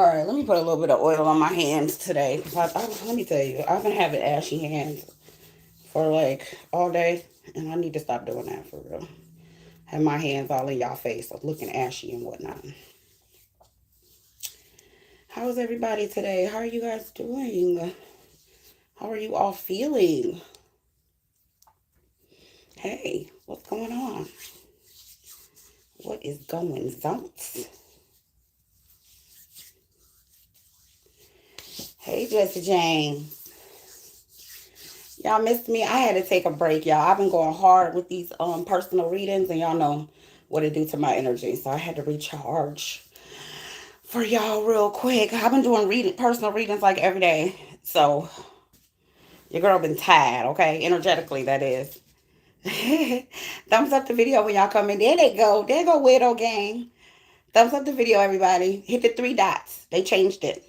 All right, let me put a little bit of oil on my hands today. Let me tell you, I've been having ashy hands for like all day, and I need to stop doing that for real. Have my hands all in y'all face, looking ashy and whatnot. How's everybody today? How are you guys doing? How are you all feeling? Hey, what's going on? What is going on? Hey, Jesse Jane. Y'all missed me. I had to take a break, y'all. I've been going hard with these personal readings, and y'all know what it do to my energy. So I had to recharge for y'all real quick. I've been doing personal readings like every day. So your girl been tired, okay? Energetically, that is. Thumbs up the video when y'all come in. There they go. There go Widow Gang. Thumbs up the video, everybody. Hit the three dots. They changed it.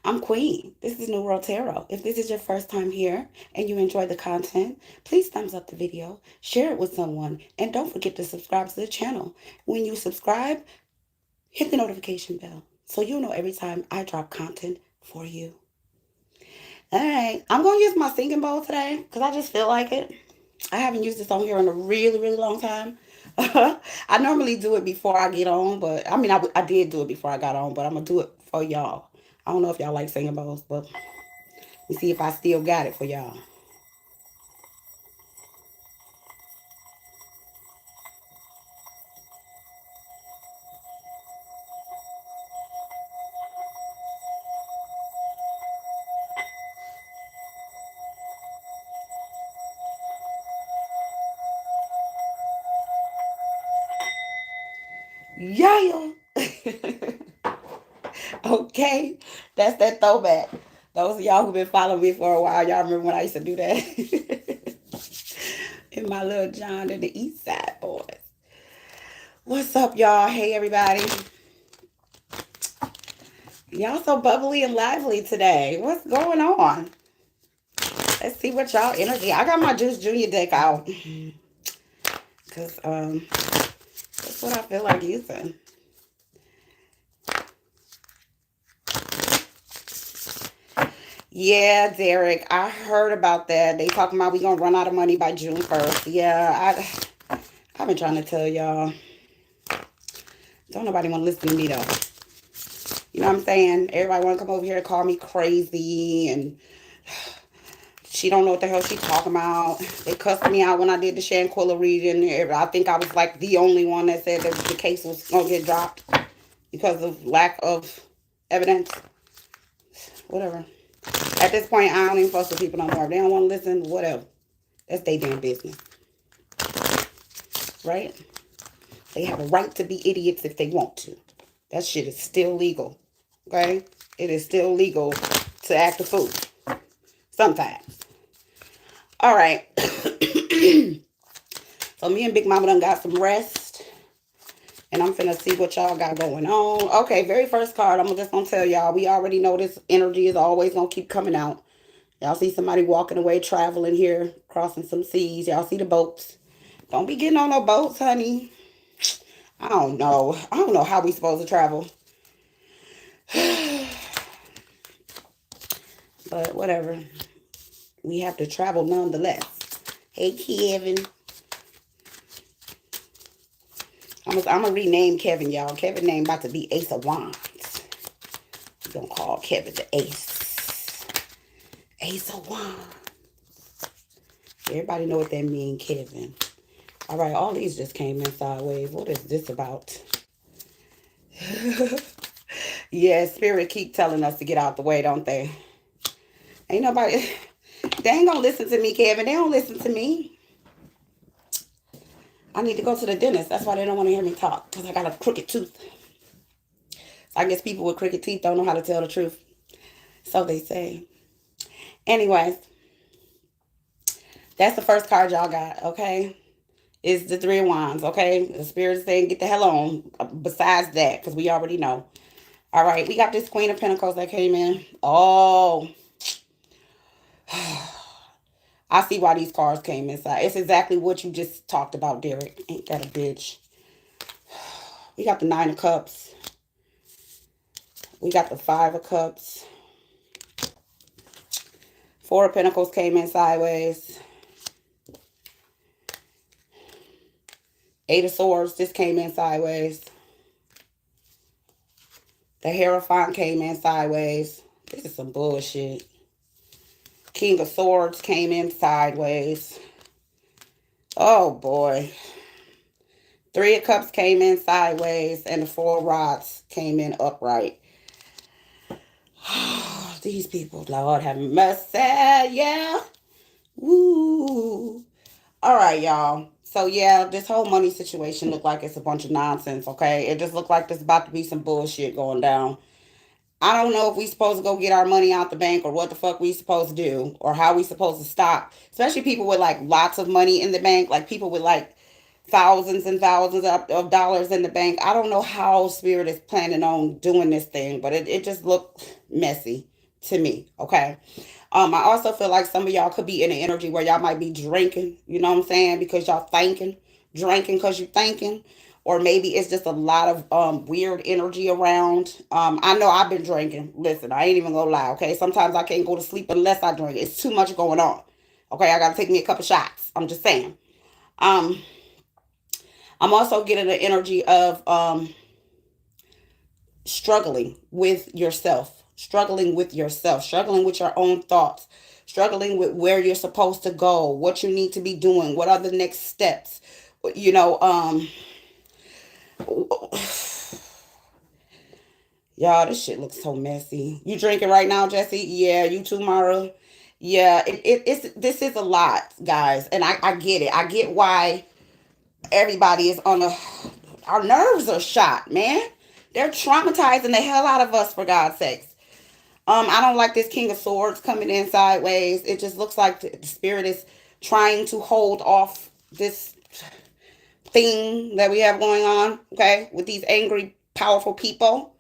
I'm Queen. This is New World Tarot. If this is your first time here and you enjoy the content, please thumbs up the video, share it with someone, and don't forget to subscribe to the channel. When you subscribe, hit the notification bell so you'll know every time I drop content for you. All right, I'm going to use my singing bowl today because I just feel like it. I haven't used this on here in a really, really long time. I normally do it before I get on, but I mean, I did do it before I got on, but I'm going to do it for y'all. I don't know if y'all like singing bowls, but let me see if I still got it for y'all. Yeah. Okay. That's that throwback. Those of y'all who've been following me for a while, y'all remember when I used to do that? In my little John and the East Side Boys. What's up, y'all? Hey, everybody. Y'all so bubbly and lively today. What's going on? Let's see what y'all energy. I got my Juice Junior deck out. Because that's what I feel like using. Yeah, Derek, I heard about that. They talking about we gonna run out of money by June 1st. Yeah, I've been trying to tell y'all. Don't nobody want to listen to me though. You know what I'm saying? Everybody want to come over here and call me crazy, and she don't know what the hell she talking about. They cussed me out when I did the Shanquilla reading. I think I was like the only one that said that the case was gonna get dropped because of lack of evidence. Whatever. At this point, I don't even fuss with people no more. If they don't want to listen, whatever. That's their damn business. Right? They have a right to be idiots if they want to. That shit is still legal. Okay? It is still legal to act a fool. Sometimes. All right. So me and Big Mama done got some rest. And I'm finna see what y'all got going on. Okay, very first card. I'm just gonna tell y'all. We already know this energy is always gonna keep coming out. Y'all see somebody walking away, traveling here, crossing some seas. Y'all see the boats. Don't be getting on no boats, honey. I don't know. I don't know how we supposed to travel. But whatever. We have to travel nonetheless. Hey, Kevin. I'm gonna rename Kevin, y'all. Kevin name about to be Ace of Wands. We're gonna call Kevin the Ace. Ace of Wands. Everybody know what that means, Kevin. All right, all these just came in sideways. What is this about? Yeah, Spirit keep telling us to get out the way, don't they? Ain't nobody... They ain't gonna listen to me, Kevin. They don't listen to me. I need to go to the dentist. That's why they don't want to hear me talk. Because I got a crooked tooth. I guess people with crooked teeth don't know how to tell the truth. So they say. Anyways. That's the first card y'all got, okay? It's the Three of Wands, okay? The Spirit's saying get the hell on. Besides that, because we already know. All right, we got this Queen of Pentacles that came in. Oh. I see why these cards came inside. It's exactly what you just talked about, Derek. Ain't that a bitch? We got the Nine of Cups. We got the Five of Cups. Four of Pentacles came in sideways. Eight of Swords, this came in sideways. The Hierophant came in sideways. This is some bullshit. King of Swords came in sideways. Oh, boy. Three of Cups came in sideways. And the Four of Rods came in upright. These people, Lord have mercy. Yeah. Woo. All right, y'all. So, yeah, this whole money situation look like it's a bunch of nonsense, okay? It just look like there's about to be some bullshit going down. I don't know if we supposed to go get our money out the bank or what the fuck we supposed to do or how we supposed to stop. Especially people with, like, lots of money in the bank. Like, people with, like, thousands and thousands of dollars in the bank. I don't know how Spirit is planning on doing this thing, but it just looked messy to me, okay? I also feel like some of y'all could be in an energy where y'all might be drinking, you know what I'm saying? Because y'all thinking, drinking because you're thinking. Or maybe it's just a lot of weird energy around. I know I've been drinking. Listen, I ain't even gonna lie, okay? Sometimes I can't go to sleep unless I drink. It's too much going on. Okay, I gotta take me a couple shots. I'm just saying. Um, I'm also getting the energy of struggling with yourself, struggling with yourself, struggling with your own thoughts, struggling with where you're supposed to go, what you need to be doing, what are the next steps. You know, y'all, this shit looks so messy. You drinking right now, Jesse? Yeah, you too, Mara. Yeah, it's this is a lot, guys, and I get it. I get why everybody is on a. Our nerves are shot, man. They're traumatizing the hell out of us, for God's sakes. I don't like this King of Swords coming in sideways. It just looks like the Spirit is trying to hold off this thing that we have going on, okay, with these angry, powerful people.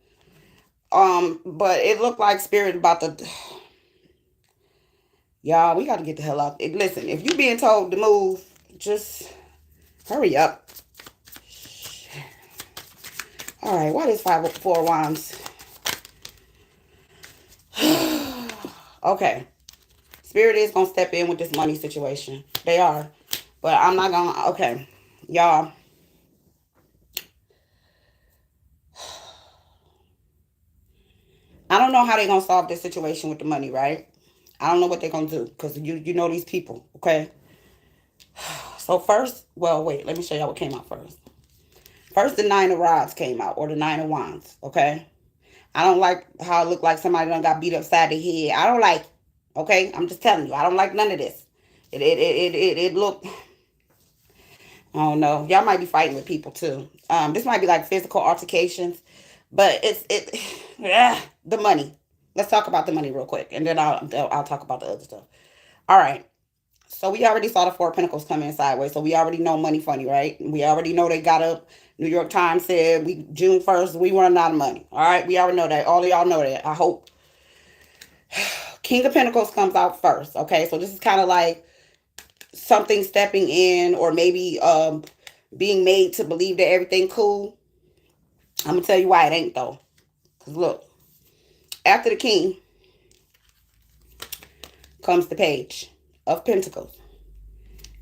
But it looked like Spirit about to. Y'all, we got to get the hell out. Listen, if you being told to move, just hurry up. All right, what is Four Wands? Okay. Spirit is going to step in with this money situation. They are. But I'm not going to. Okay. Y'all. I don't know how they're going to solve this situation with the money, right? I don't know what they're going to do. Because you know these people. Okay. So first. Well, wait. Let me show y'all what came out first. First, the Nine of Rods came out. Or the Nine of Wands. Okay. I don't like how it looked like somebody done got beat upside the head. I don't like. Okay. I'm just telling you. I don't like none of this. It looked. I don't know. Y'all might be fighting with people too. This might be like physical altercations, but yeah, the money. Let's talk about the money real quick, and then I'll talk about the other stuff. All right. So we already saw the Four of Pentacles come in sideways. So we already know money funny, right? We already know they got up. New York Times said June 1st we run out of money. All right, we already know that. All of y'all know that. I hope. King of Pentacles comes out first. Okay, so this is kind of like something stepping in, or maybe being made to believe that everything cool. I'm gonna tell you why it ain't though. Cause look, after the King comes the Page of Pentacles.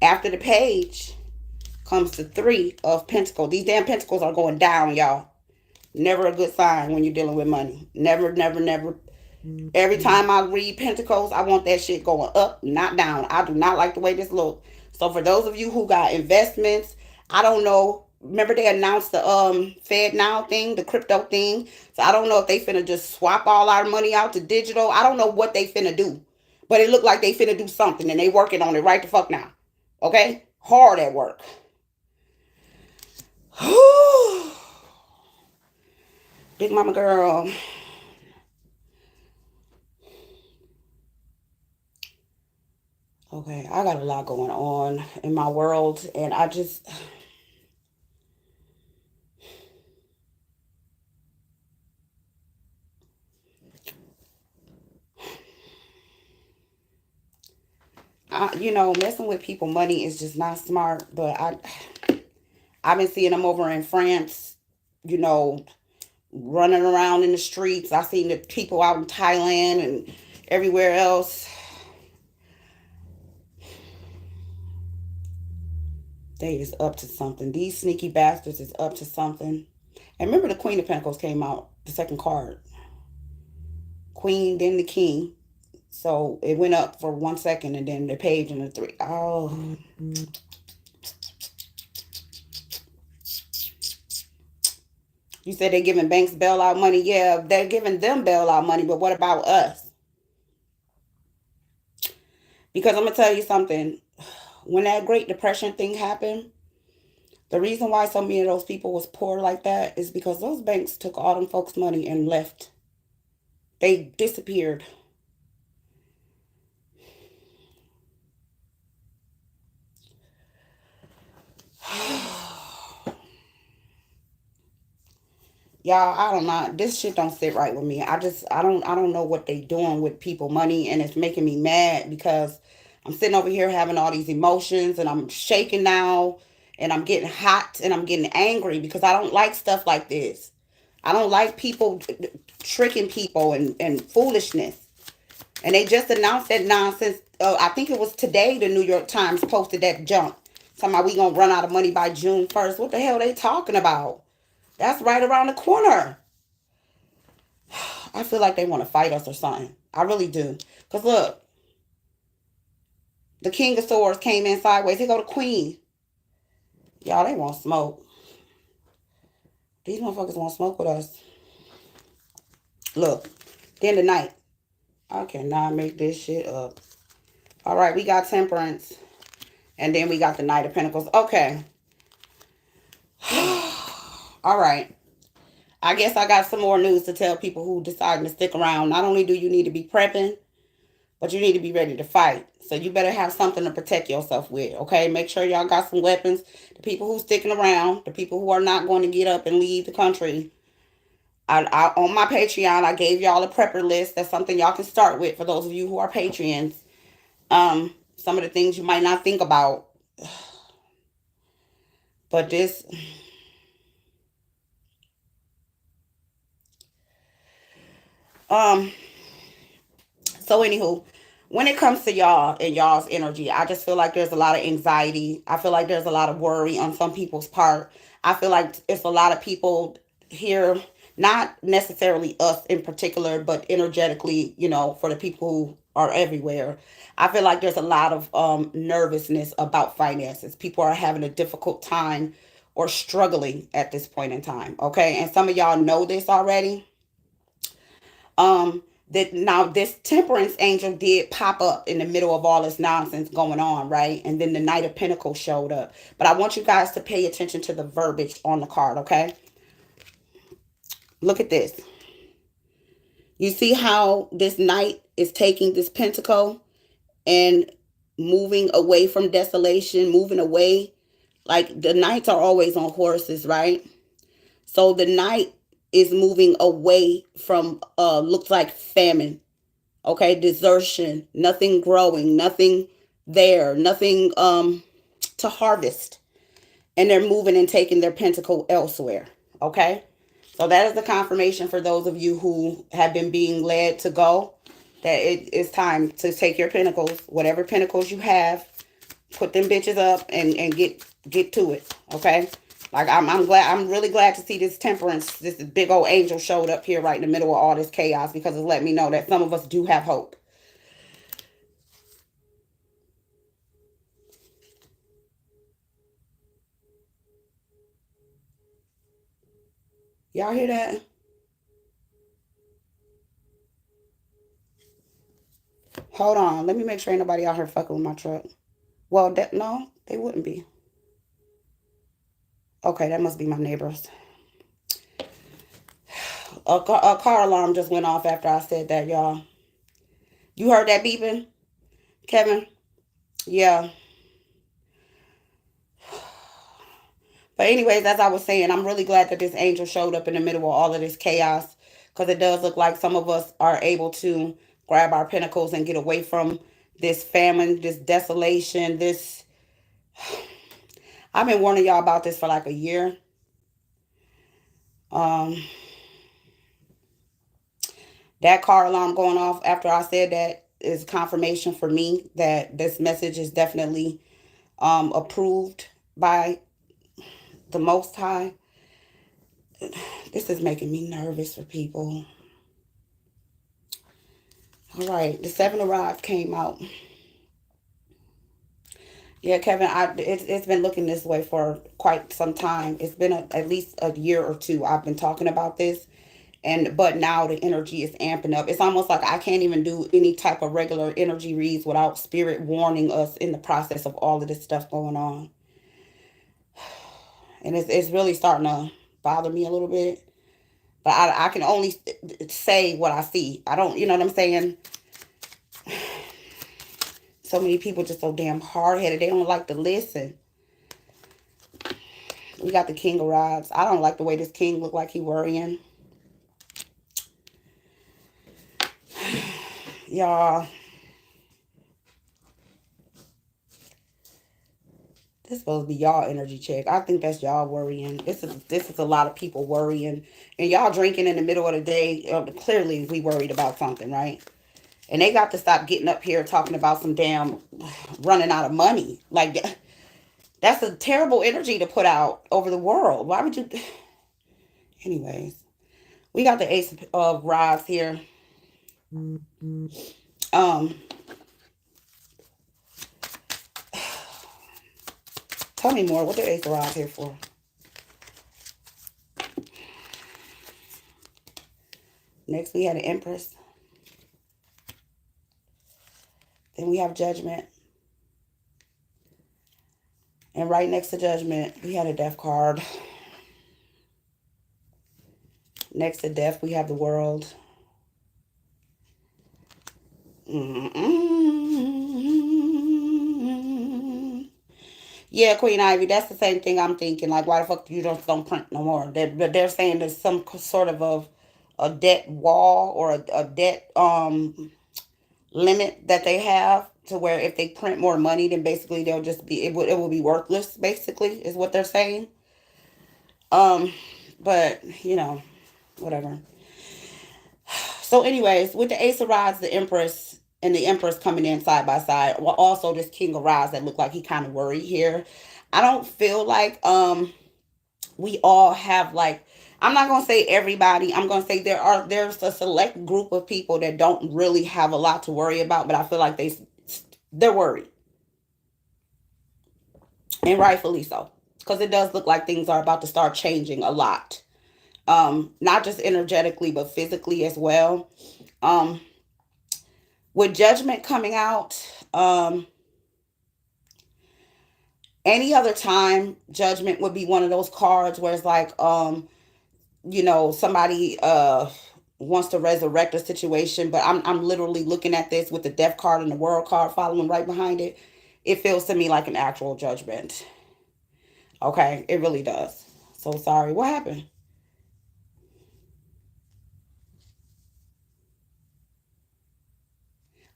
After the Page comes the Three of Pentacles. These damn Pentacles are going down, y'all. Never a good sign when you're dealing with money. Never, never, never. Every time I read Pentacles, I want that shit going up, not down. I do not like the way this looks. So for those of you who got investments, I don't know. Remember they announced the Fed Now thing, the crypto thing. So I don't know if they finna just swap all our money out to digital. I don't know what they finna do. But it looked like they finna do something, and they working on it right the fuck now. Okay? Hard at work. Big mama girl. Okay, I got a lot going on in my world, and I just... you know, messing with people money is just not smart, but I've been seeing them over in France, you know, running around in the streets. I seen the people out in Thailand and everywhere else. They is up to something. These sneaky bastards is up to something. And remember the Queen of Pentacles came out, the second card. Queen, then the King. So it went up for 1 second and then the page and the three. Oh. You said they're giving banks bailout money. Yeah, they're giving them bailout money, but what about us? Because I'm going to tell you something. When that Great Depression thing happened, the reason why so many of those people was poor like that is because those banks took all them folks' money and left. They disappeared. Y'all, I don't know. This shit don't sit right with me. I don't know what they doing with people money, and it's making me mad because I'm sitting over here having all these emotions and I'm shaking now and I'm getting hot and I'm getting angry because I don't like stuff like this. I don't like people tricking people and foolishness. And they just announced that nonsense. I think it was today the New York Times posted that junk. Talking about we gonna run out of money by June 1st. What the hell are they talking about? That's right around the corner. I feel like they want to fight us or something. I really do. Because look, the King of Swords came in sideways. Here go the Queen. Y'all, they want smoke. These motherfuckers want smoke with us. Look, then the Knight. I cannot make this shit up. All right, we got Temperance. And then we got the Knight of Pentacles. Okay. All right. I guess I got some more news to tell people who deciding to stick around. Not only do you need to be prepping, but you need to be ready to fight. So you better have something to protect yourself with, okay? Make sure y'all got some weapons. The people who sticking around, the people who are not going to get up and leave the country. I on my Patreon, I gave y'all a prepper list. That's something y'all can start with for those of you who are Patreons. Some of the things you might not think about. But this... So anywho, when it comes to y'all and y'all's energy, I just feel like there's a lot of anxiety. I feel like there's a lot of worry on some people's part. I feel like it's a lot of people here, not necessarily us in particular, but energetically, for the people who are everywhere. I feel like there's a lot of nervousness about finances. People are having a difficult time or struggling at this point in time. Okay. And some of y'all know this already. That now this Temperance angel did pop up in the middle of all this nonsense going on, right? And then the Knight of Pentacles showed up. But I want you guys to pay attention to the verbiage on the card, okay? Look at this. You see how this Knight is taking this pentacle and moving away from desolation, moving away. Like the Knights are always on horses, right? So the Knight is moving away from looks like famine, okay, desertion, nothing growing, nothing there, nothing to harvest, and they're moving and taking their pentacle elsewhere. Okay, so that is the confirmation for those of you who have been being led to go, that it is time to take your pentacles, whatever pentacles you have, put them bitches up and get to it. Okay. Like I'm really glad to see this Temperance, this big old angel showed up here right in the middle of all this chaos, because it's let me know that some of us do have hope. Y'all hear that? Hold on, let me make sure ain't nobody out here fucking with my truck. Well, no, they wouldn't be. Okay, that must be my neighbors. A car alarm just went off after I said that, y'all. You heard that beeping, Kevin? Yeah. But anyways, as I was saying, I'm really glad that this angel showed up in the middle of all of this chaos, because it does look like some of us are able to grab our pentacles and get away from this famine, this desolation, this... I've been warning y'all about this for like a year. That car alarm going off after I said that is confirmation for me that this message is definitely approved by the Most High. This is making me nervous for people. All right, the Seven of Rods came out. Yeah, Kevin, it's been looking this way for quite some time. It's been at least a year or two. I've been talking about this, but now the energy is amping up. It's almost like I can't even do any type of regular energy reads without spirit warning us in the process of all of this stuff going on, and it's really starting to bother me a little bit. But I can only say what I see. I don't, you know what I'm saying? So many people just so damn hard-headed. They don't like to listen. We got the King of Rods. I don't like the way this king look like he worrying. Y'all. This is supposed to be y'all energy check. I think that's y'all worrying. This is a lot of people worrying. And y'all drinking in the middle of the day. Clearly, we worried about something, right? And they got to stop getting up here talking about some damn running out of money. Like, that's a terrible energy to put out over the world. Why would you... Anyways, we got the Ace of Rods here. Tell me more. What the Ace of Rods here for? Next, we had an Empress. Then we have Judgment. And right next to Judgment, we had a Death card. Next to Death, we have the World. Yeah, Queen Ivy, that's the same thing I'm thinking. Like, why the fuck you just don't print no more? They're saying there's some sort of a debt wall or a debt limit that they have to where if they print more money, then basically they'll just be it will be worthless. Basically, is what they're saying. But you know, whatever. So, anyways, with the Ace of Rods, the Empress, and the Empress coming in side by side, well, also this King of Rods that looked like he kind of worried here. I don't feel like we all have like, I'm not gonna say everybody. I'm gonna say there's a select group of people that don't really have a lot to worry about, but I feel like they're worried, and rightfully so, because it does look like things are about to start changing a lot. Not just energetically, but physically as well. Um, with Judgment coming out, any other time, Judgment would be one of those cards where it's like, somebody wants to resurrect a situation, but I'm literally looking at this with the Death card and the World card following right behind it. It feels to me like an actual judgment. Okay, it really does. So sorry. What happened?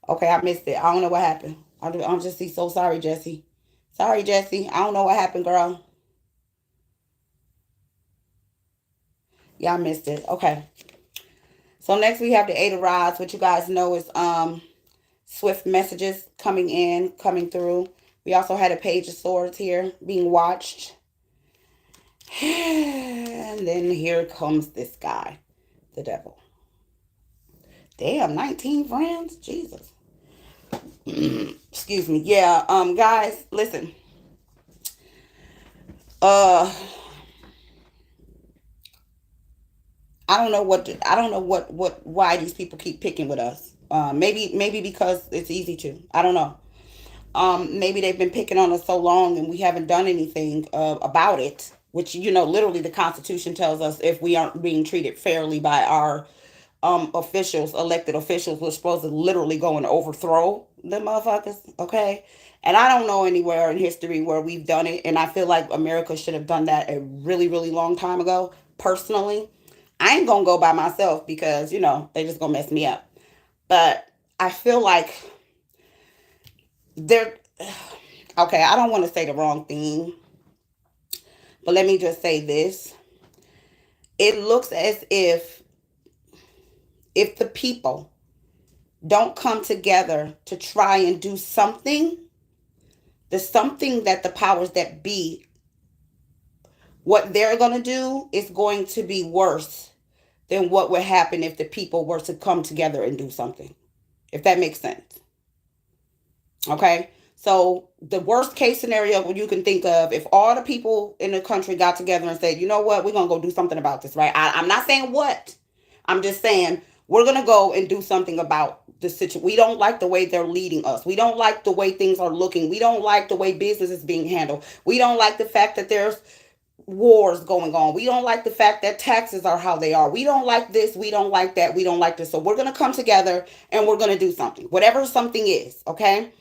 Okay, I missed it. I don't know what happened. I'm just so sorry, Jesse. Sorry, Jesse. I don't know what happened, girl. Yeah, I missed it. Okay. So next we have the Eight of Rods, which you guys know is swift messages coming in, coming through. We also had a Page of Swords here being watched. And then here comes this guy, the devil. Damn, 19 friends? Jesus. Excuse me. Yeah, guys, listen. Uh I don't know why these people keep picking with us. Maybe because it's easy to. I don't know. Maybe they've been picking on us so long and we haven't done anything about it. Which literally the Constitution tells us if we aren't being treated fairly by our officials, elected officials, we're supposed to literally go and overthrow the motherfuckers. Okay. And I don't know anywhere in history where we've done it. And I feel like America should have done that a really, really long time ago. Personally, I ain't gonna go by myself because they just gonna mess me up. But I feel like they're okay. I don't want to say the wrong thing, but let me just say this. It looks as if if the people don't come together to try and do something, the something that the powers that be, what they're going to do is going to be worse than what would happen if the people were to come together and do something. If that makes sense. Okay? So the worst case scenario you can think of, if all the people in the country got together and said, you know what, we're going to go do something about this, right? I'm not saying what. I'm just saying we're going to go and do something about the situation. We don't like the way they're leading us. We don't like the way things are looking. We don't like the way business is being handled. We don't like the fact that there's wars going on. We don't like the fact that taxes are how they are. We don't like this. We don't like that. We don't like this. So we're going to come together and we're going to do something. Whatever something is, okay?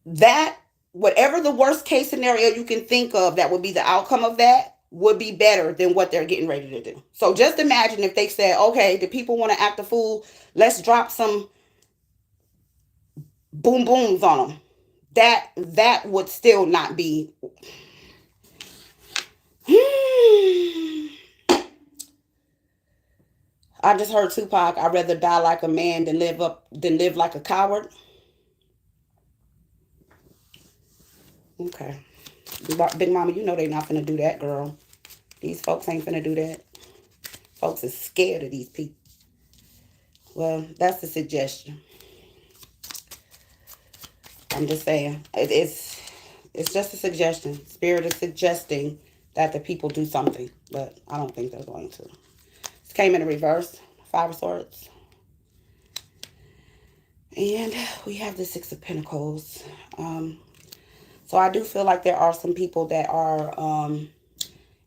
That, whatever the worst case scenario you can think of that would be the outcome of that, would be better than what they're getting ready to do. So just imagine if they said, okay, the people want to act a fool, let's drop some boom booms on them. That would still not be. I just heard Tupac, I'd rather die like a man than live like a coward. Okay. Big mama, you know they not finna do that, girl. These folks ain't finna do that. Folks is scared of these people. Well, that's the suggestion. I'm just saying. It's just a suggestion. Spirit is suggesting that the people do something. But I don't think they're going to. This came in a reverse. 5 of Swords. And we have the 6 of Pentacles. So I do feel like there are some people that are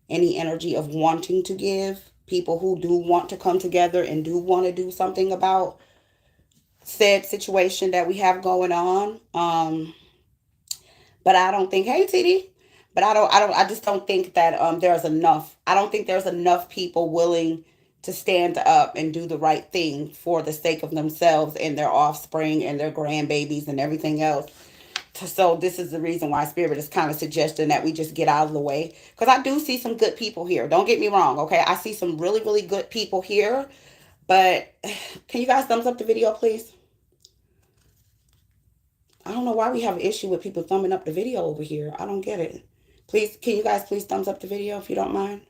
in the energy of wanting to give. People who do want to come together and do want to do something about said situation that we have going on. But I don't think, hey TD, but I just don't think that there's enough. I don't think there's enough people willing to stand up and do the right thing for the sake of themselves and their offspring and their grandbabies and everything else. So this is the reason why Spirit is kind of suggesting that we just get out of the way. Because I do see some good people here. Don't get me wrong, okay? I see some really, really good people here. But can you guys thumbs up the video, please? I don't know why we have an issue with people thumbing up the video over here. I don't get it. Please, can you guys please thumbs up the video if you don't mind?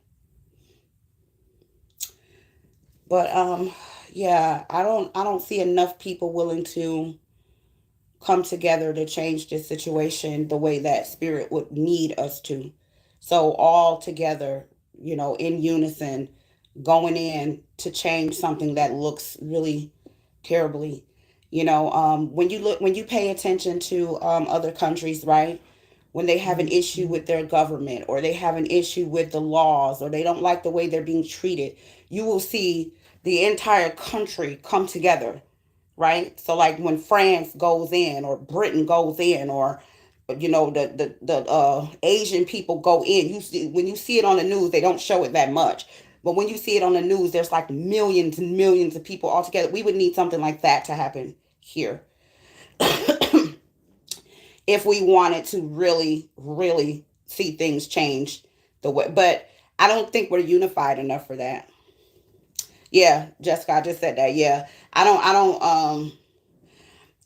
But yeah, I don't see enough people willing to come together to change this situation the way that Spirit would need us to. So all together, you know, in unison, going in to change something that looks really terribly. You know, when you pay attention to other countries, right? When they have an issue with their government or they have an issue with the laws or they don't like the way they're being treated, you will see the entire country come together, right? So like when France goes in or Britain goes in or you know the Asian people go in, you see when you see it on the news, they don't show it that much. But when you see it on the news, there's like millions and millions of people all together. We would need something like that to happen here if we wanted to really, really see things change the way. But I don't think we're unified enough for that. Yeah, Jessica, I just said that. Yeah, I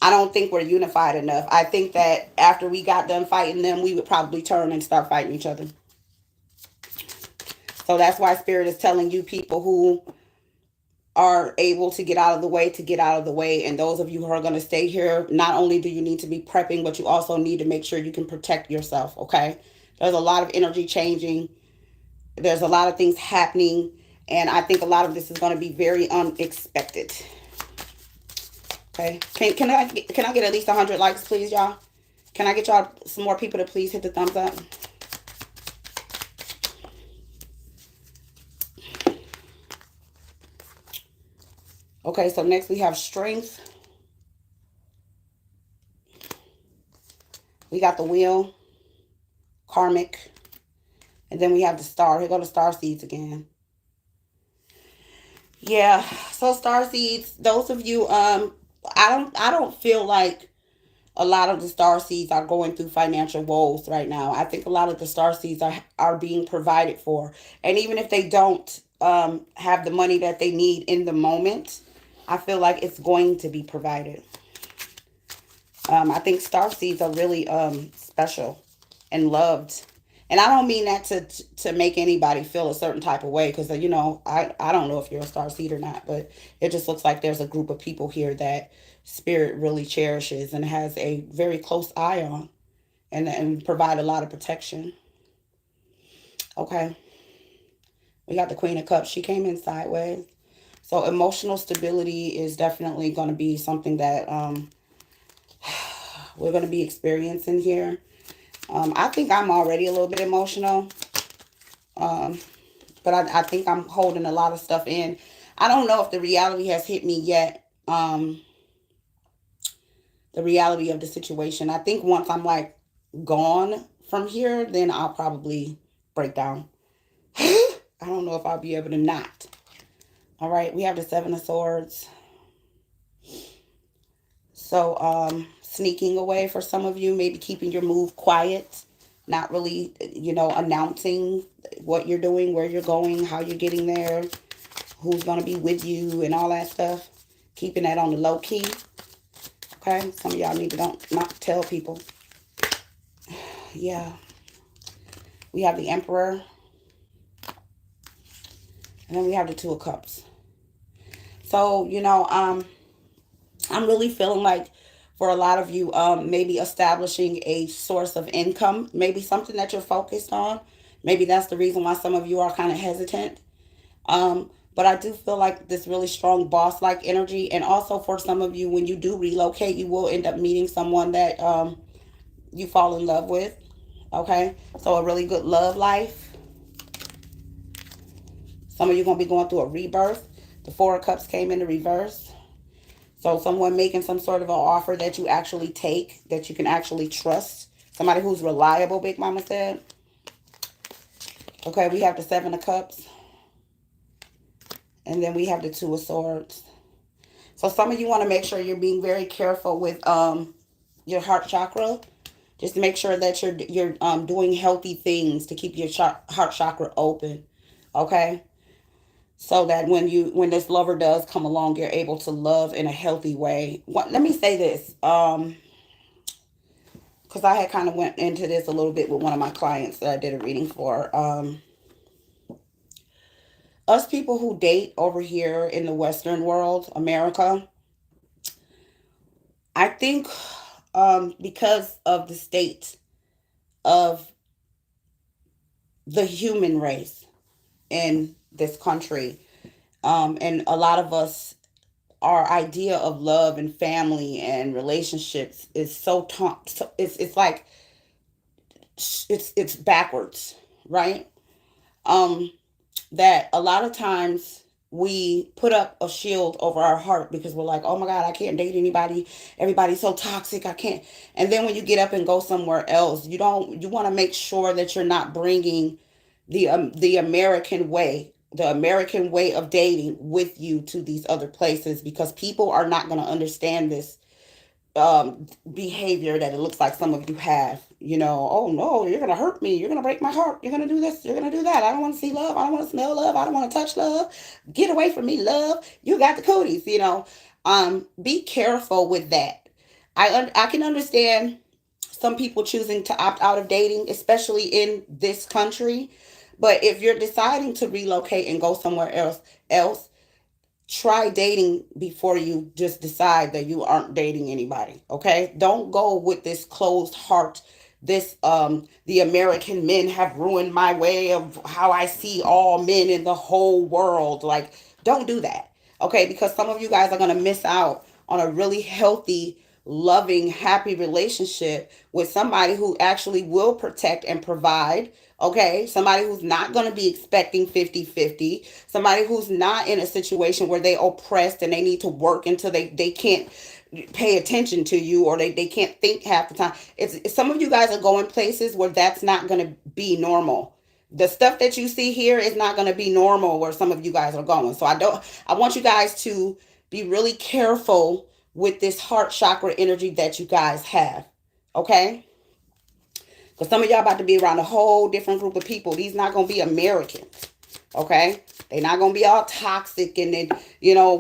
don't think we're unified enough. I think that after we got done fighting them, we would probably turn and start fighting each other. So that's why Spirit is telling you people who are able to get out of the way to get out of the way. And those of you who are going to stay here, not only do you need to be prepping, but you also need to make sure you can protect yourself, okay? There's a lot of energy changing. There's a lot of things happening. And I think a lot of this is going to be very unexpected. Okay. Can I get at least 100 likes, please, y'all? Can I get y'all some more people to please hit the thumbs up? Okay, so next we have strength. We got the wheel, karmic, and then we have the star. Here go the star seeds again. Yeah, so star seeds, those of you, I don't feel like a lot of the star seeds are going through financial woes right now. I think a lot of the star seeds are being provided for. And even if they don't have the money that they need in the moment, I feel like it's going to be provided. I think star seeds are really special and loved. And I don't mean that to make anybody feel a certain type of way, because I don't know if you're a star seed or not, but it just looks like there's a group of people here that spirit really cherishes and has a very close eye on, and provide a lot of protection. Okay, we got the Queen of Cups. She came in sideways. So emotional stability is definitely going to be something that we're going to be experiencing here. I think I'm already a little bit emotional, but I think I'm holding a lot of stuff in. I don't know if the reality has hit me yet. The reality of the situation. I think once I'm like gone from here, then I'll probably break down. I don't know if I'll be able to not. All right, we have the Seven of Swords. So, sneaking away for some of you, maybe keeping your move quiet, not really, announcing what you're doing, where you're going, how you're getting there, who's going to be with you, and all that stuff. Keeping that on the low key. Okay, some of y'all need to not tell people. Yeah. We have the Emperor. And then we have the Two of Cups. So, I'm really feeling like for a lot of you, maybe establishing a source of income, maybe something that you're focused on. Maybe that's the reason why some of you are kind of hesitant. But I do feel like this really strong boss-like energy. And also for some of you, when you do relocate, you will end up meeting someone that you fall in love with. Okay? So a really good love life. Some of you are going to be going through a rebirth. The Four of Cups came in the reverse. So someone making some sort of an offer that you actually take, that you can actually trust. Somebody who's reliable, Big Mama said. Okay, we have the Seven of Cups. And then we have the Two of Swords. So some of you want to make sure you're being very careful with your heart chakra. Just to make sure that you're doing healthy things to keep your heart chakra open. Okay? So that when this lover does come along, you're able to love in a healthy way. Let me say this, because I had kind of went into this a little bit with one of my clients that I did a reading for. Us people who date over here in the Western world, America, I think because of the state of the human race in this country, and a lot of us, our idea of love and family and relationships is so it's like it's backwards, right? That a lot of times we put up a shield over our heart because we're like, oh my God, I can't date anybody. Everybody's so toxic. I can't. And then when you get up and go somewhere else, you want to make sure that you're not bringing the American way of dating with you to these other places, because people are not going to understand this behavior that it looks like some of you have. Oh no, you're gonna hurt me, you're gonna break my heart, you're gonna do this, you're gonna do that. I don't want to see love, I don't want to smell love, I don't want to touch love. Get away from me, love. You got the cooties. Be careful with that. I can understand some people choosing to opt out of dating, especially in this country. But if you're deciding to relocate and go somewhere else, try dating before you just decide that you aren't dating anybody. Okay, don't go with this closed heart, this the American men have ruined my way of how I see all men in the whole world. Like, don't do that. Okay, because some of you guys are going to miss out on a really healthy, loving, happy relationship with somebody who actually will protect and provide. Okay, somebody who's not going to be expecting 50-50. Somebody who's not in a situation where they oppressed and they need to work until they can't pay attention to you, or they can't think half the time. It's some of you guys are going places where that's not going to be normal. The stuff that you see here is not going to be normal where some of you guys are going. So I want you guys to be really careful with this heart chakra energy that you guys have. Okay? Because some of y'all about to be around a whole different group of people. These not going to be Americans. Okay? They're not going to be all toxic and then,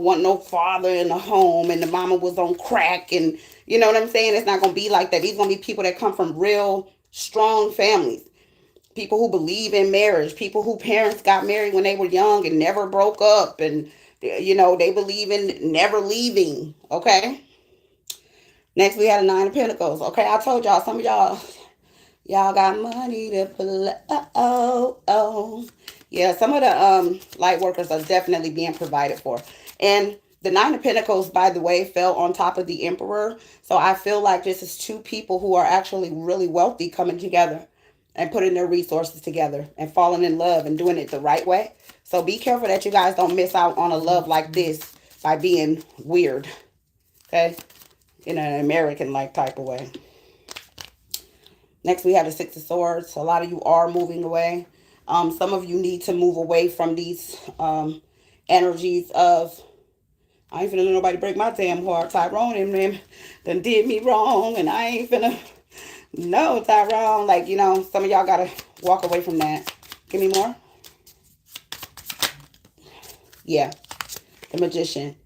want no father in the home and the mama was on crack and, you know what I'm saying? It's not going to be like that. These going to be people that come from real strong families. People who believe in marriage. People who parents got married when they were young and never broke up. And, they believe in never leaving. Okay? Next, we had a 9 of Pentacles. Okay, I told y'all, some of y'all got money to blow. Yeah, some of the light workers are definitely being provided for. And the 9 of Pentacles, by the way, fell on top of the Emperor. So I feel like this is two people who are actually really wealthy coming together and putting their resources together and falling in love and doing it the right way. So be careful that you guys don't miss out on a love like this by being weird. Okay? In an American-like type of way. Next, we have the 6 of Swords. A lot of you are moving away. Some of you need to move away from these energies of, I ain't finna let nobody break my damn heart. Tyrone and them done did me wrong, and I ain't finna, no, Tyrone. Like, some of y'all gotta walk away from that. Give me more. Yeah, the Magician.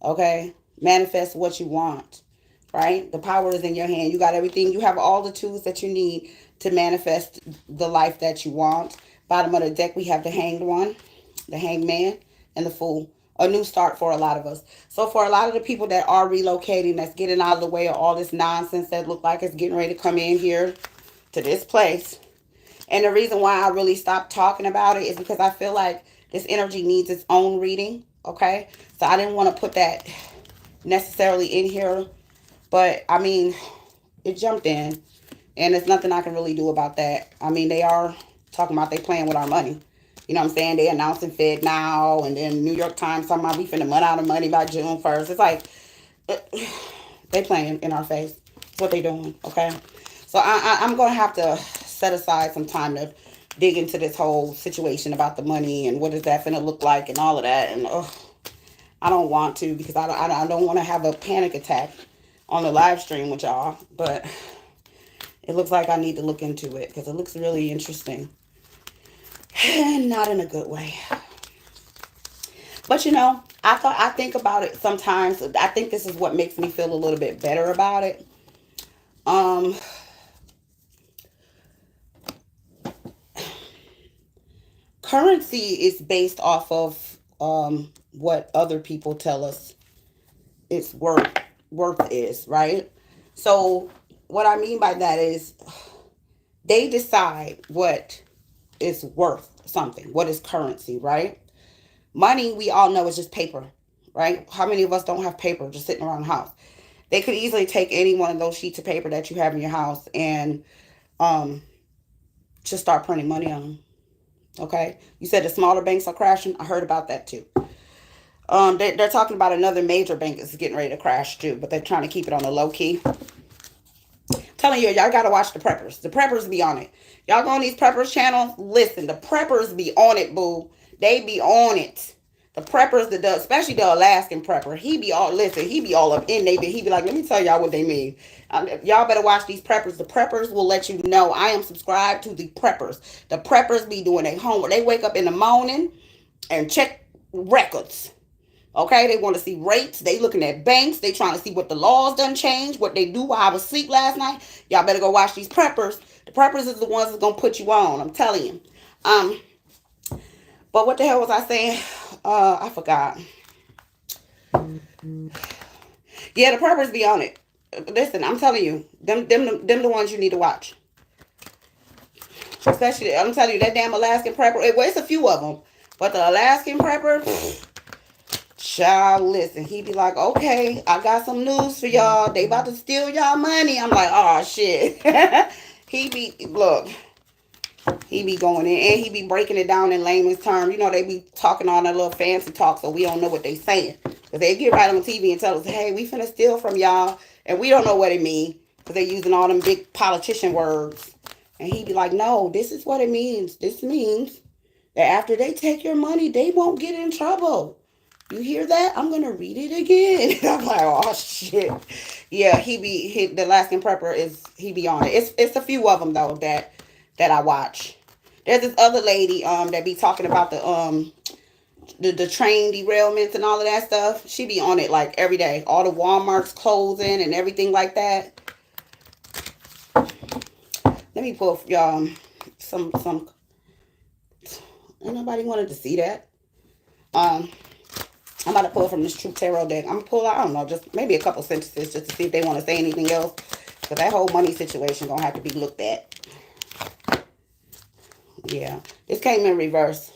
Okay? Manifest what you want. Right? The power is in your hand. You got everything. You have all the tools that you need to manifest the life that you want. Bottom of the deck, we have the Hanged One, the Hanged Man, and the Fool. A new start for a lot of us. So for a lot of the people that are relocating, that's getting out of the way of all this nonsense that look like it's getting ready to come in here to this place. And the reason why I really stopped talking about it is because I feel like this energy needs its own reading. Okay? So I didn't want to put that necessarily in here. But, I mean, it jumped in. And there's nothing I can really do about that. I mean, they are talking about they playing with our money. You know what I'm saying? They announcing Fed now. And then New York Times talking about we finna run out of money by June 1st. It's like, they playing in our face. That's what they doing, okay? So I'm going to have to set aside some time to dig into this whole situation about the money and what is that finna look like and all of that. And I don't want to because I don't want to have a panic attack on the live stream with y'all, but it looks like I need to look into it because it looks really interesting. And not in a good way. But I think about it sometimes. I think this is what makes me feel a little bit better about it. Currency is based off of what other people tell us its worth is, right? So what I mean by that is they decide what is worth something, what is currency, right? Money, we all know, is just paper, right? How many of us don't have paper just sitting around the house? They could easily take any one of those sheets of paper that you have in your house and just start printing money on them. Okay? You said the smaller banks are crashing. I heard about that too. They're talking about another major bank is getting ready to crash too, but they're trying to keep it on the low key. Telling you, y'all gotta watch the preppers. The preppers be on it. Y'all go on these preppers channels. Listen, the preppers be on it, boo. They be on it. The preppers, especially the Alaskan prepper, he be all up in they. He be like, let me tell y'all what they mean. Y'all better watch these preppers. The preppers will let you know. I am subscribed to the preppers. The preppers be doing their homework. They wake up in the morning and check records. Okay, they want to see rates. They looking at banks. They trying to see what the laws done changed, what they do while I was asleep last night. Y'all better go watch these preppers. The preppers is the ones that's going to put you on. I'm telling you. But what the hell was I saying? I forgot. Yeah, the preppers be on it. Listen, I'm telling you. Them the ones you need to watch. Especially, I'm telling you, that damn Alaskan prepper. Well, it's a few of them. But the Alaskan prepper... Child, listen, he be like, okay, I got some news for y'all. They about to steal y'all money. I'm like, oh, shit. He be going in, and he be breaking it down in layman's terms. They be talking all that little fancy talk, so we don't know what they saying. Because they get right on TV and tell us, hey, we finna steal from y'all, and we don't know what it mean, because they using all them big politician words. And he be like, no, this is what it means. This means that after they take your money, they won't get in trouble. You hear that? I'm going to read it again. I'm like, oh, shit. Yeah, the Alaskan prepper he be on it. It's a few of them, though, that I watch. There's this other lady that be talking about the train derailments and all of that stuff. She be on it like every day. All the Walmart's closing and everything like that. Let me pull y'all some. Ain't nobody wanted to see that. I'm about to pull from this True Tarot deck. I'm gonna pull out, I don't know, just maybe a couple sentences just to see if they want to say anything else. Because that whole money situation gonna have to be looked at. Yeah. This came in reverse.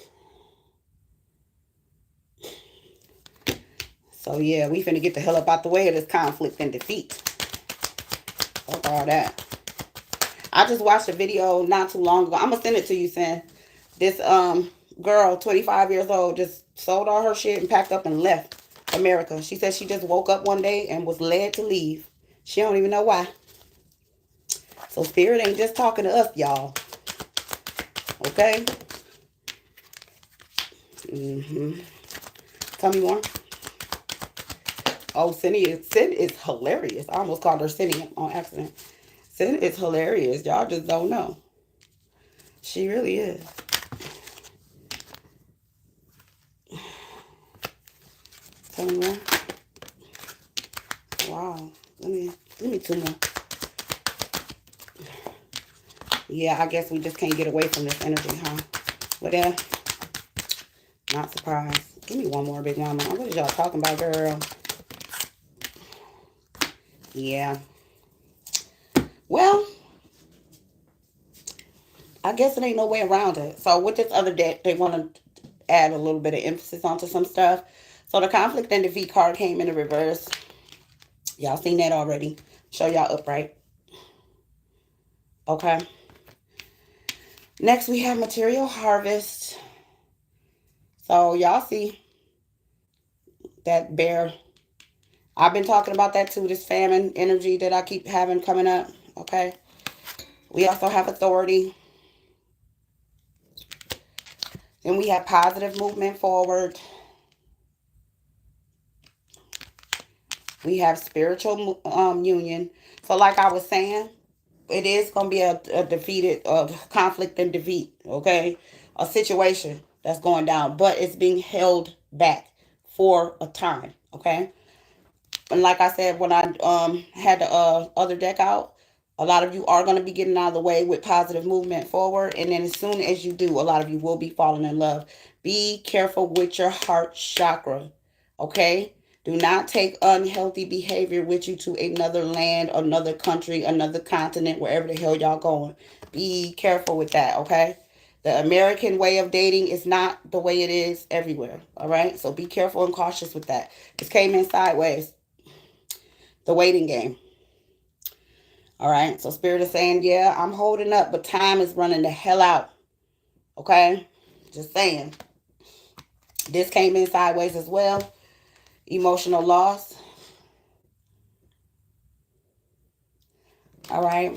So yeah, we finna get the hell up out the way of this conflict and defeat. Fuck all that. I just watched a video not too long ago. I'm gonna send it to you, Sin. This girl, 25 years old, just sold all her shit and packed up and left America. She said she just woke up one day and was led to leave. She don't even know why. So Spirit ain't just talking to us, y'all. Okay? Tell me more. Oh, Sin is hilarious. I almost called her Cindy on accident. Sin is hilarious. Y'all just don't know. She really is. Tell me more. Wow. Let me two more. Yeah, I guess we just can't get away from this energy, huh? But yeah, not surprised. Give me one more, Big Mama. What is y'all talking about, girl? Yeah. Well, I guess it ain't no way around it. So with this other deck, they want to add a little bit of emphasis onto some stuff. So the conflict and defeat card came in the reverse. Y'all seen that already. Show y'all upright. Okay. Next, we have material harvest. So y'all see that bear. I've been talking about that too, this famine energy that I keep having coming up. Okay. We also have authority. Then we have positive movement forward. We have spiritual union. So like I was saying, it is going to be a defeated conflict and defeat, okay? A situation that's going down, but it's being held back for a time, okay? And like I said, when I had the other deck out, a lot of you are going to be getting out of the way with positive movement forward. And then as soon as you do, a lot of you will be falling in love. Be careful with your heart chakra, okay? Do not take unhealthy behavior with you to another land, another country, another continent, wherever the hell y'all going. Be careful with that, okay? The American way of dating is not the way it is everywhere, all right? So be careful and cautious with that. This came in sideways. The waiting game. All right, so Spirit is saying, yeah, I'm holding up, but time is running the hell out. Okay? Just saying. This came in sideways as well. Emotional loss. All right.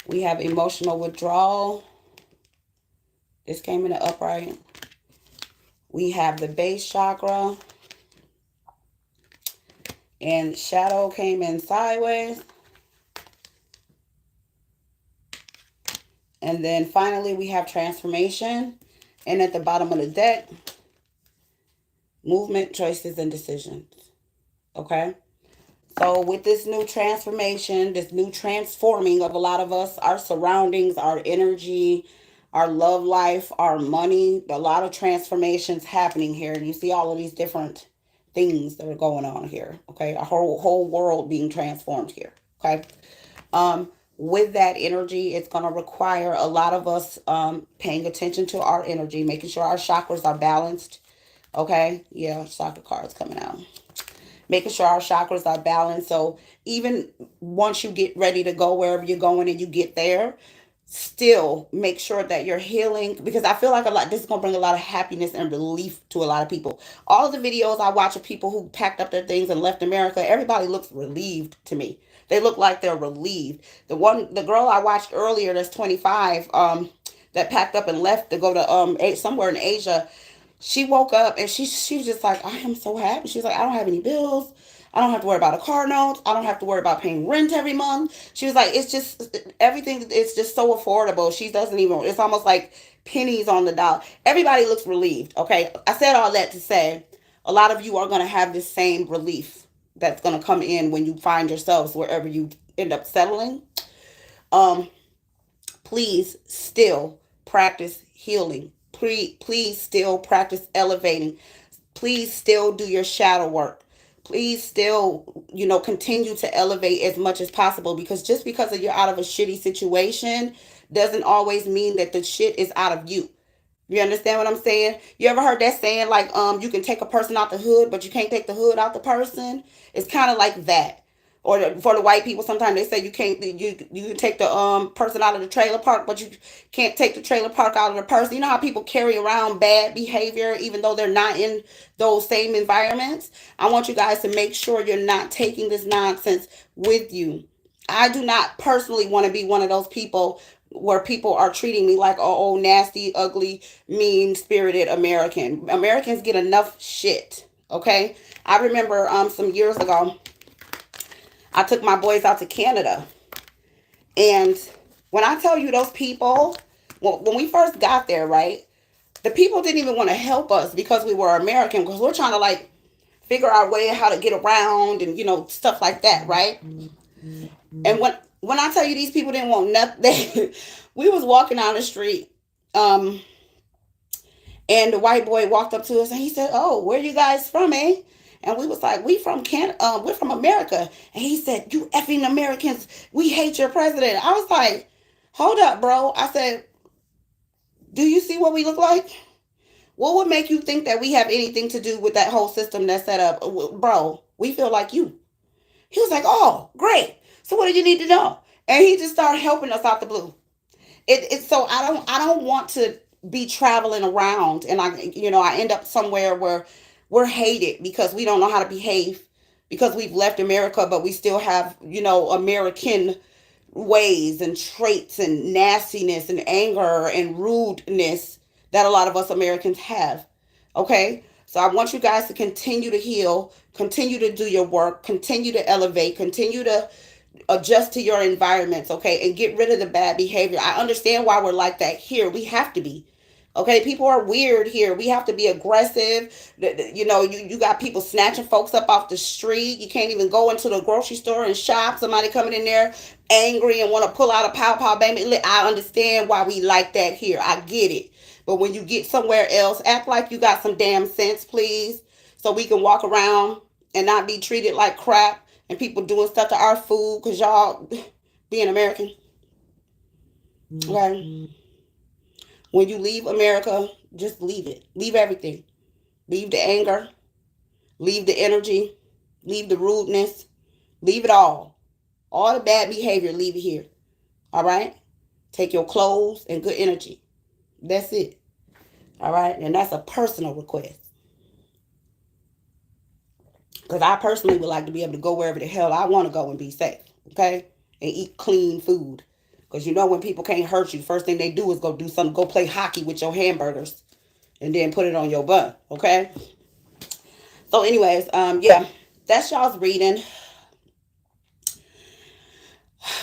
We have emotional withdrawal. This came in the upright. We have the base chakra. And shadow came in sideways. And then finally, we have transformation. And at the bottom of the deck, movement, choices, and decisions. Okay? So with this new transformation, this new transforming of a lot of us, our surroundings, our energy, our love life, our money, a lot of transformations happening here. And you see all of these different things that are going on here. Okay? A whole world being transformed here. Okay? With that energy, it's going to require a lot of us paying attention to our energy, making sure our chakras are balanced. Okay? Yeah, chakra card's coming out. Making sure our chakras are balanced. So even once you get ready to go wherever you're going and you get there, still make sure that you're healing, because I feel like this is going to bring a lot of happiness and relief to a lot of people. All the videos I watch of people who packed up their things and left America, everybody looks relieved to me. They look like they're relieved. The girl I watched earlier that's 25, that packed up and left to go to somewhere in Asia. She woke up and she was just like, I am so happy. She's like, I don't have any bills. I don't have to worry about a car note. I don't have to worry about paying rent every month. She was like, it's just, everything is just so affordable. She doesn't even, it's almost like pennies on the dollar. Everybody looks relieved, okay? I said all that to say a lot of you are going to have this same relief that's going to come in when you find yourselves wherever you end up settling. Um, Please still practice healing. Please still practice elevating. Please still do your shadow work. Please still, continue to elevate as much as possible, because just because you're out of a shitty situation doesn't always mean that the shit is out of you. You understand what I'm saying? You ever heard that saying, like, you can take a person out the hood, but you can't take the hood out the person? It's kind of like that. Or for the white people, sometimes they say you can't, you can take the person out of the trailer park, but you can't take the trailer park out of the person. You know how people carry around bad behavior even though they're not in those same environments? I want you guys to make sure you're not taking this nonsense with you. I do not personally want to be one of those people where people are treating me like, oh, nasty, ugly, mean spirited American. Americans get enough shit. Okay. I remember some years ago, I took my boys out to Canada. And when I tell you those people, when we first got there, right, the people didn't even want to help us because we were American, because we're trying to like figure our way how to get around and, stuff like that, right? And when I tell you these people didn't want nothing, we was walking down the street, and the white boy walked up to us and he said, "Oh, where you guys from, eh?" And we was like, "We from Canada, we're from America." And he said, "You effing Americans, we hate your president." I was like, "Hold up, bro." I said, "Do you see what we look like? What would make you think that we have anything to do with that whole system that's set up? Bro, we feel like you." He was like, "Oh, great. So what do you need to know?" And he just started helping us out the blue. So I don't want to be traveling around and I end up somewhere where we're hated because we don't know how to behave, because we've left America, but we still have, American ways and traits and nastiness and anger and rudeness that a lot of us Americans have. Okay? So I want you guys to continue to heal, continue to do your work, continue to elevate, continue to adjust to your environments, okay, and get rid of the bad behavior. I understand why we're like that here. We have to be. Okay, people are weird here. We have to be aggressive. You got people snatching folks up off the street. You can't even go into the grocery store and shop. Somebody coming in there angry and want to pull out a pow pow baby. I understand why we like that here. I get it. But when you get somewhere else, act like you got some damn sense, please, so we can walk around and not be treated like crap and people doing stuff to our food because y'all being American. Okay? When you leave America, just leave it. Leave everything. Leave the anger. Leave the energy. Leave the rudeness. Leave it all. All the bad behavior, leave it here. All right? Take your clothes and good energy. That's it. All right? And that's a personal request. Because I personally would like to be able to go wherever the hell I want to go and be safe. Okay? And eat clean food. Because when people can't hurt you, the first thing they do is go do something, go play hockey with your hamburgers and then put it on your bun, okay? So anyways, yeah, that's y'all's reading.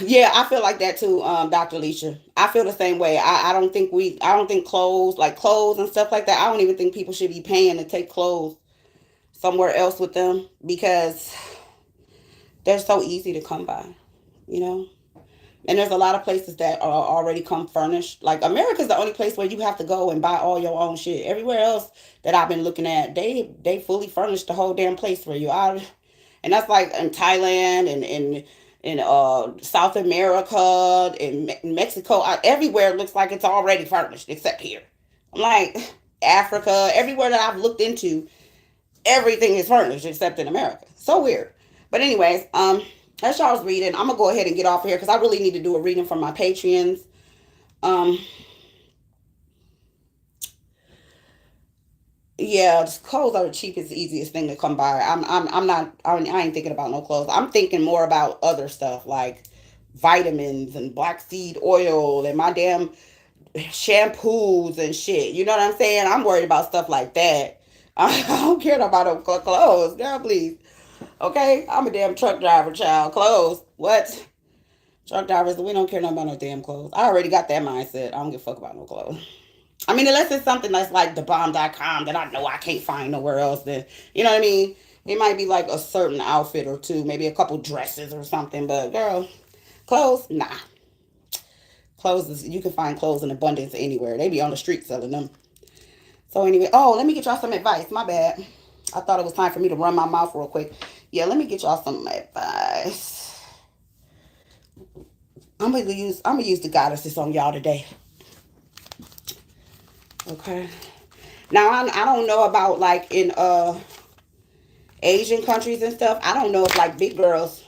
Yeah, I feel like that too, Dr. Alicia. I feel the same way. I don't think clothes and stuff like that, I don't even think people should be paying to take clothes somewhere else with them because they're so easy to come by, And there's a lot of places that are already come furnished. Like America's the only place where you have to go and buy all your own shit. Everywhere else that I've been looking at, they fully furnish the whole damn place for you. And that's like in Thailand and in South America and Mexico. Everywhere it looks like it's already furnished except here. I'm like Africa, everywhere that I've looked into, everything is furnished except in America. So weird. But anyways, that's y'all's reading. I'm going to go ahead and get off of here because I really need to do a reading for my Patreons. Yeah, clothes are the cheapest, easiest thing to come by. I ain't thinking about no clothes. I'm thinking more about other stuff like vitamins and black seed oil and my damn shampoos and shit. You know what I'm saying? I'm worried about stuff like that. I don't care about no clothes. God, please. Okay? I'm a damn truck driver, child. Clothes. What? Truck drivers, we don't care nothing about no damn clothes. I already got that mindset. I don't give a fuck about no clothes. I mean, unless it's something that's like thebomb.com that I know I can't find nowhere else, then, you know what I mean? It might be like a certain outfit or two, maybe a couple dresses or something, but girl, clothes, nah. Clothes, you can find clothes in abundance anywhere. They be on the street selling them. So anyway, oh, let me get y'all some advice. My bad. I thought it was time for me to run my mouth real quick. Yeah, let me get y'all some advice. I'm gonna use the goddesses on y'all today. Okay. Now I don't know about like in Asian countries and stuff. I don't know if like big girls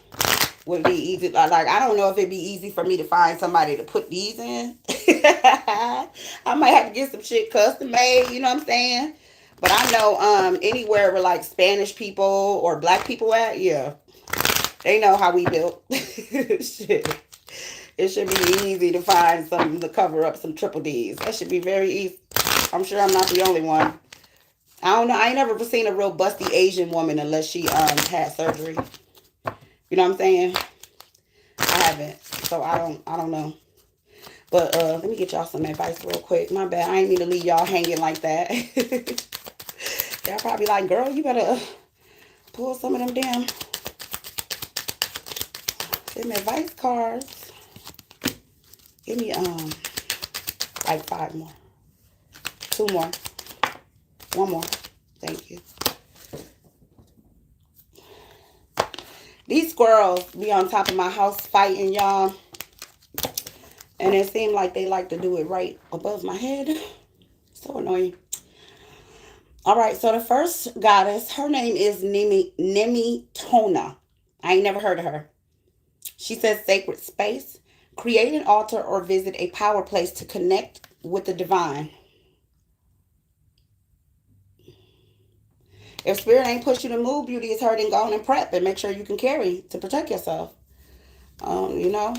would be easy. Like I don't know if it'd be easy for me to find somebody to put these in. I might have to get some shit custom made. You know what I'm saying? But I know anywhere where like Spanish people or black people at, yeah, they know how we built. Shit. It should be easy to find something to cover up some triple D's. That should be very easy. I'm sure I'm not the only one. I don't know. I ain't never seen a real busty Asian woman unless she had surgery. You know what I'm saying? I haven't. So I don't know. But let me get y'all some advice real quick. My bad. I ain't mean to leave y'all hanging like that. Y'all probably like, girl, you better pull some of them damn advice cards. Give me like 5 more. 2 more. 1 more. Thank you. These squirrels be on top of my house fighting, y'all. And it seemed like they like to do it right above my head. So annoying. All right, so the first goddess, her name is Nemi Tona. I ain't never heard of her. She says sacred space. Create an altar or visit a power place to connect with the divine. If spirit ain't pushed you to move, beauty is hurting, go on and prep and make sure you can carry to protect yourself. You know,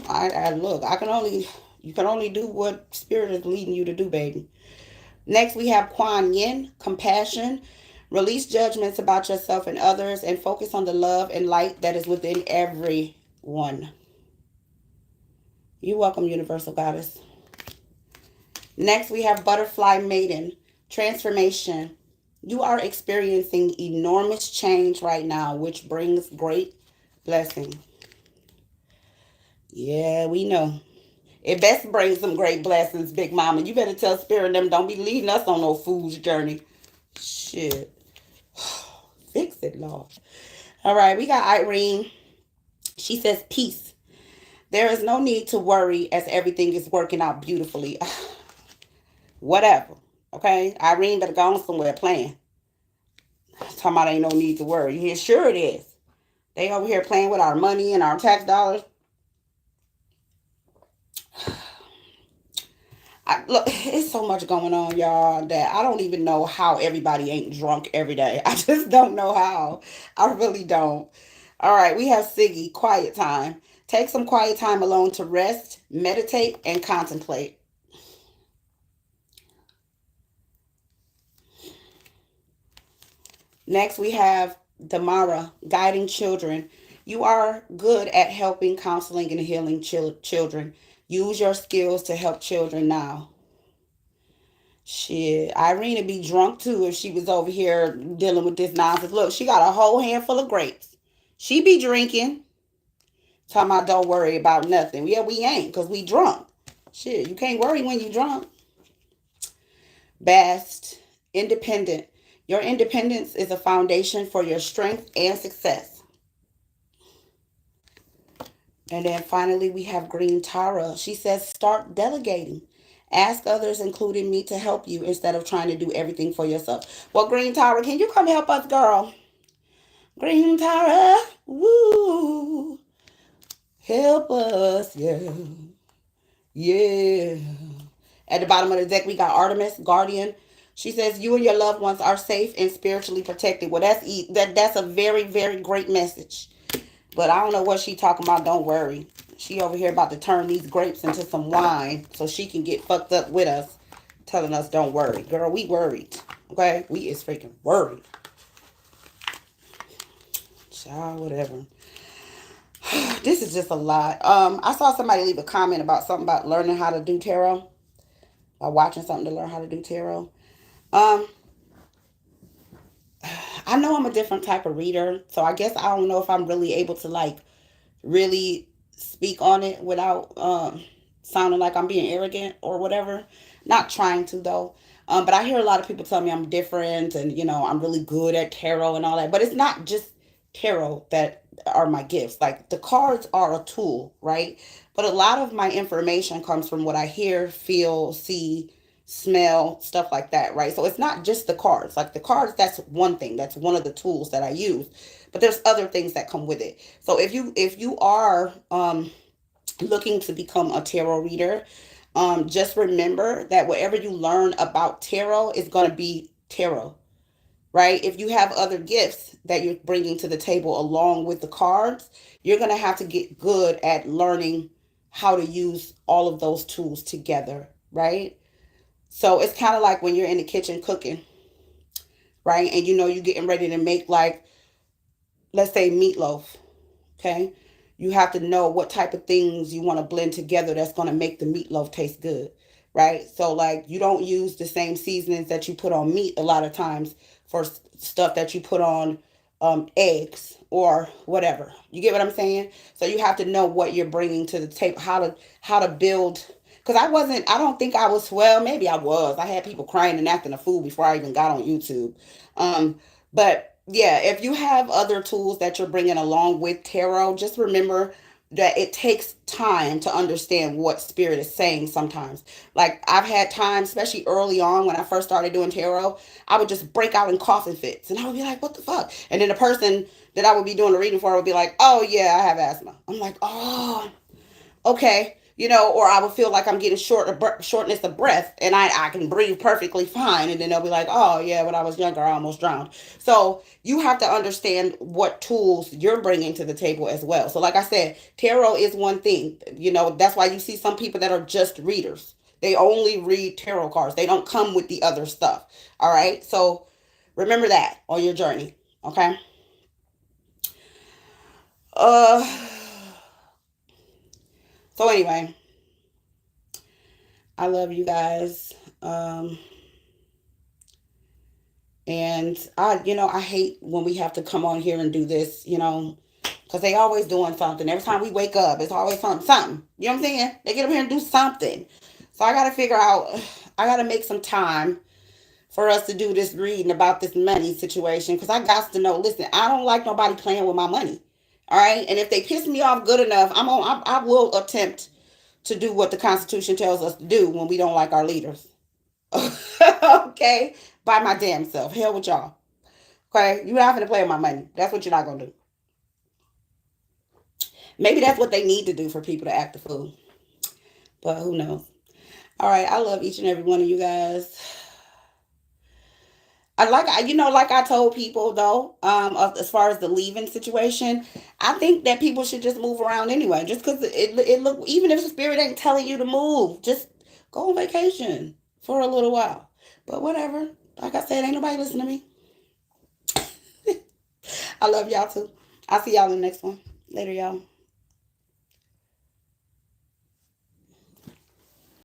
you can only do what spirit is leading you to do, baby. Next, we have Kuan Yin, compassion. Release judgments about yourself and others and focus on the love and light that is within everyone. You're welcome, Universal Goddess. Next, we have Butterfly Maiden, transformation. You are experiencing enormous change right now, which brings great blessing. Yeah, we know. It best brings some great blessings, Big Mama. You better tell Spirit them don't be leading us on no fool's journey. Shit. Fix it, Lord. All right, we got Irene. She says, peace. There is no need to worry as everything is working out beautifully. Whatever. Okay? Irene better go on somewhere playing. Talking about ain't no need to worry. Yeah, sure it is. They over here playing with our money and our tax dollars. Look, it's so much going on, y'all, that I don't even know how everybody ain't drunk every day. I just don't know how. I really don't. All right, we have Siggy, quiet time. Take some quiet time alone to rest, meditate, and contemplate. Next, we have Damara, guiding children. You are good at helping, counseling, and healing children. Use your skills to help children now. Shit, Irene would be drunk too if she was over here dealing with this nonsense. Look, she got a whole handful of grapes. She be drinking. Talking about don't worry about nothing. Yeah, we ain't because we drunk. Shit, you can't worry when you drunk. Best, independent. Your independence is a foundation for your strength and success. And then finally, we have Green Tara. She says, start delegating. Ask others, including me, to help you instead of trying to do everything for yourself. Well, Green Tara, can you come help us, girl? Green Tara, woo. Help us, yeah. Yeah. At the bottom of the deck, we got Artemis, Guardian. She says, you and your loved ones are safe and spiritually protected. Well, that's a very, very great message. But I don't know what she talking about. Don't worry. She over here about to turn these grapes into some wine so she can get fucked up with us, telling us don't worry. Girl, we worried. Okay? We is freaking worried. Child, whatever. This is just a lot. I saw somebody leave a comment about something about learning how to do tarot, or watching something to learn how to do tarot. Um, I know I'm a different type of reader, so I guess I don't know if I'm really able to like really speak on it without sounding like I'm being arrogant or whatever. Not trying to though. But I hear a lot of people tell me I'm different and I'm really good at tarot and all that. But it's not just tarot that are my gifts. Like the cards are a tool, right? But a lot of my information comes from what I hear, feel, see, smell, stuff like that, right? So it's not just the cards. Like the cards, that's one thing. That's one of the tools that I use. But there's other things that come with it. So if you are looking to become a tarot reader, just remember that whatever you learn about tarot is going to be tarot, right? If you have other gifts that you're bringing to the table along with the cards, you're going to have to get good at learning how to use all of those tools together, right? So it's kind of like when you're in the kitchen cooking, right? And you're getting ready to make, like, let's say meatloaf, okay? You have to know what type of things you want to blend together that's going to make the meatloaf taste good, right? So like you don't use the same seasonings that you put on meat a lot of times for stuff that you put on eggs or whatever. You get what I'm saying? So you have to know what you're bringing to the table, how to build. Because I don't think I was, well, maybe I was. I had people crying and acting a fool before I even got on YouTube. But yeah, if you have other tools that you're bringing along with tarot, just remember that it takes time to understand what spirit is saying sometimes. Like I've had times, especially early on when I first started doing tarot, I would just break out in coughing fits and I would be like, what the fuck? And then the person that I would be doing the reading for would be like, oh yeah, I have asthma. I'm like, oh, okay, or I would feel like I'm getting shortness of breath, and I can breathe perfectly fine, and then they'll be like, oh yeah, when I was younger, I almost drowned. So you have to understand what tools you're bringing to the table as well. So like I said, tarot is one thing. That's why you see some people that are just readers. They only read tarot cards. They don't come with the other stuff. All right. So remember that on your journey. Okay. Uh. So anyway, I love you guys. And I hate when we have to come on here and do this, because they always doing something. Every time we wake up, it's always something. You know what I'm saying? They get up here and do something. So I got to figure out, I got to make some time for us to do this reading about this money situation. Because I got to know, listen, I don't like nobody playing with my money. All right. And if they piss me off good enough, I will attempt to do what the Constitution tells us to do when we don't like our leaders. Okay? By my damn self. Hell with y'all. Okay? You're not going to play with my money. That's what you're not going to do. Maybe that's what they need to do for people to act a fool. But who knows? All right. I love each and every one of you guys. Like I told people though, as far as the leaving situation, I think that people should just move around anyway. Just because it look, even if the spirit ain't telling you to move, just go on vacation for a little while. But whatever. Like I said, ain't nobody listening to me. I love y'all too. I'll see y'all in the next one. Later, y'all.